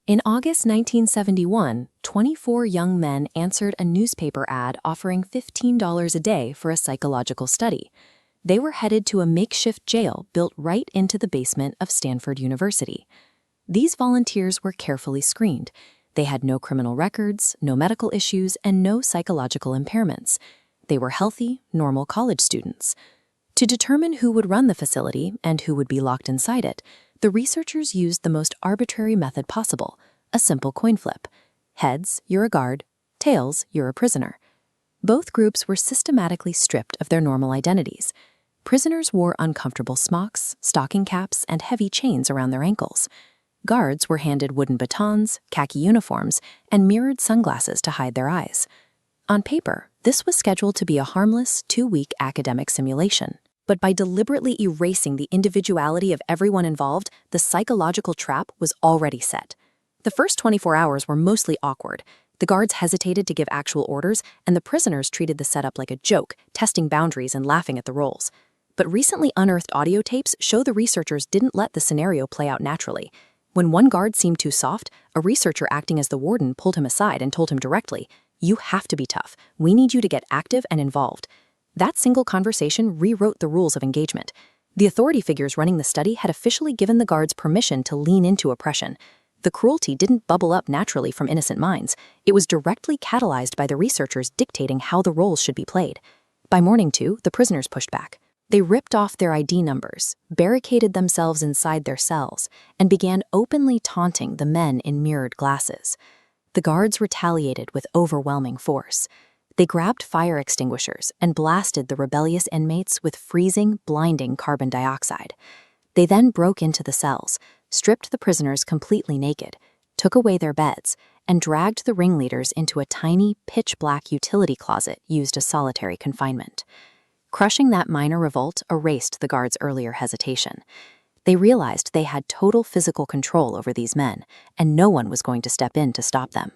In August 1971, 24 young men answered a newspaper ad offering $15 a day for a psychological study. They were headed to a makeshift jail built right into the basement of Stanford University. These volunteers were carefully screened. They had no criminal records, no medical issues, and no psychological impairments. They were healthy, normal college students. To determine who would run the facility and who would be locked inside it, the researchers used the most arbitrary method possible, a simple coin flip. Heads, you're a guard. Tails, you're a prisoner. Both groups were systematically stripped of their normal identities. Prisoners wore uncomfortable smocks, stocking caps, and heavy chains around their ankles. Guards were handed wooden batons, khaki uniforms, and mirrored sunglasses to hide their eyes. On paper, this was scheduled to be a harmless, 2-week academic simulation. But by deliberately erasing the individuality of everyone involved, the psychological trap was already set. The first 24 hours were mostly awkward. The guards hesitated to give actual orders, and the prisoners treated the setup like a joke, testing boundaries and laughing at the roles. But recently unearthed audio tapes show the researchers didn't let the scenario play out naturally. When one guard seemed too soft, a researcher acting as the warden pulled him aside and told him directly, "You have to be tough. We need you to get active and involved." That single conversation rewrote the rules of engagement. The authority figures running the study had officially given the guards permission to lean into oppression. The cruelty didn't bubble up naturally from innocent minds. It was directly catalyzed by the researchers dictating how the roles should be played. By morning 2, the prisoners pushed back. They ripped off their ID numbers, barricaded themselves inside their cells, and began openly taunting the men in mirrored glasses. The guards retaliated with overwhelming force. They grabbed fire extinguishers and blasted the rebellious inmates with freezing, blinding carbon dioxide. They then broke into the cells, stripped the prisoners completely naked, took away their beds, and dragged the ringleaders into a tiny, pitch-black utility closet used as solitary confinement. Crushing that minor revolt erased the guards' earlier hesitation. They realized they had total physical control over these men, and no one was going to step in to stop them.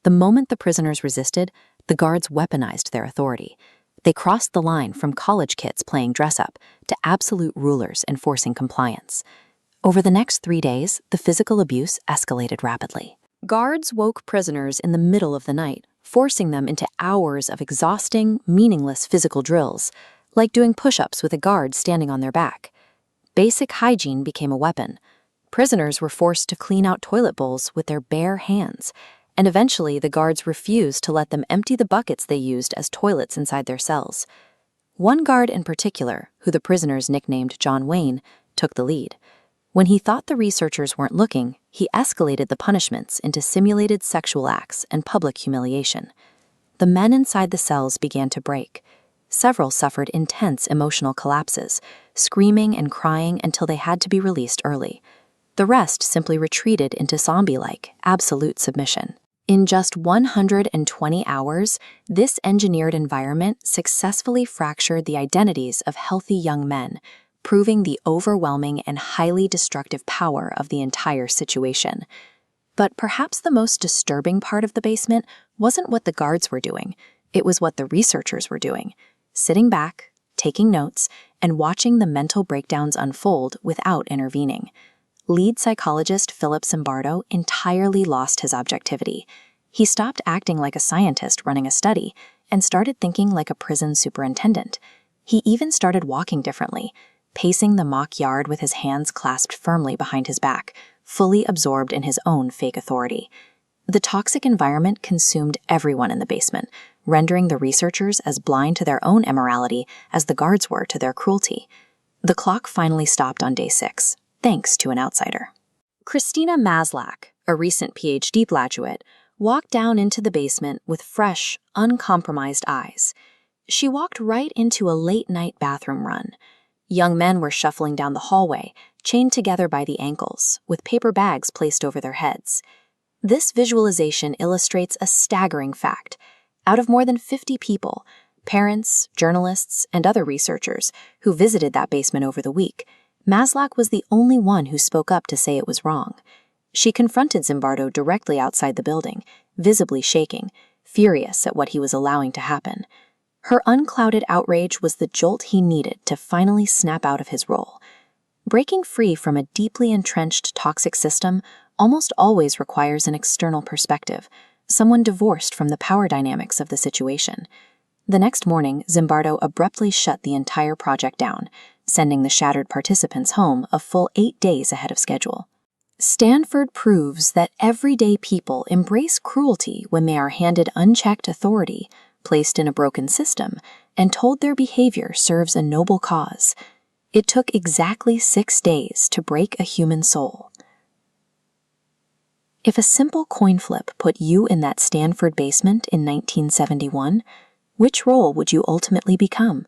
The moment the prisoners resisted, the guards weaponized their authority. They crossed the line from college kids playing dress-up to absolute rulers enforcing compliance. Over the next 3 days, the physical abuse escalated rapidly. Guards woke prisoners in the middle of the night, forcing them into hours of exhausting, meaningless physical drills, like doing push-ups with a guard standing on their back. Basic hygiene became a weapon. Prisoners were forced to clean out toilet bowls with their bare hands, and eventually the guards refused to let them empty the buckets they used as toilets inside their cells. One guard in particular, who the prisoners nicknamed John Wayne, took the lead. When he thought the researchers weren't looking, he escalated the punishments into simulated sexual acts and public humiliation. The men inside the cells began to break. Several suffered intense emotional collapses, screaming and crying until they had to be released early. The rest simply retreated into zombie-like, absolute submission. In just 120 hours, this engineered environment successfully fractured the identities of healthy young men, proving the overwhelming and highly destructive power of the entire situation. But perhaps the most disturbing part of the basement wasn't what the guards were doing. It was what the researchers were doing, sitting back, taking notes, and watching the mental breakdowns unfold without intervening. Lead psychologist Philip Zimbardo entirely lost his objectivity. He stopped acting like a scientist running a study and started thinking like a prison superintendent. He even started walking differently, pacing the mock yard with his hands clasped firmly behind his back, fully absorbed in his own fake authority. The toxic environment consumed everyone in the basement, rendering the researchers as blind to their own immorality as the guards were to their cruelty. The clock finally stopped on day 6, thanks to an outsider. Christina Maslach, a recent PhD graduate, walked down into the basement with fresh, uncompromised eyes. She walked right into a late-night bathroom run. Young men were shuffling down the hallway, chained together by the ankles, with paper bags placed over their heads. This visualization illustrates a staggering fact. Out of more than 50 people, parents, journalists, and other researchers who visited that basement over the week, Maslach was the only one who spoke up to say it was wrong. She confronted Zimbardo directly outside the building, visibly shaking, furious at what he was allowing to happen. Her unclouded outrage was the jolt he needed to finally snap out of his role. Breaking free from a deeply entrenched toxic system almost always requires an external perspective, someone divorced from the power dynamics of the situation. The next morning, Zimbardo abruptly shut the entire project down, sending the shattered participants home a full 8 days ahead of schedule. Stanford proves that everyday people embrace cruelty when they are handed unchecked authority, placed in a broken system, and told their behavior serves a noble cause. It took exactly 6 days to break a human soul. If a simple coin flip put you in that Stanford basement in 1971, which role would you ultimately become?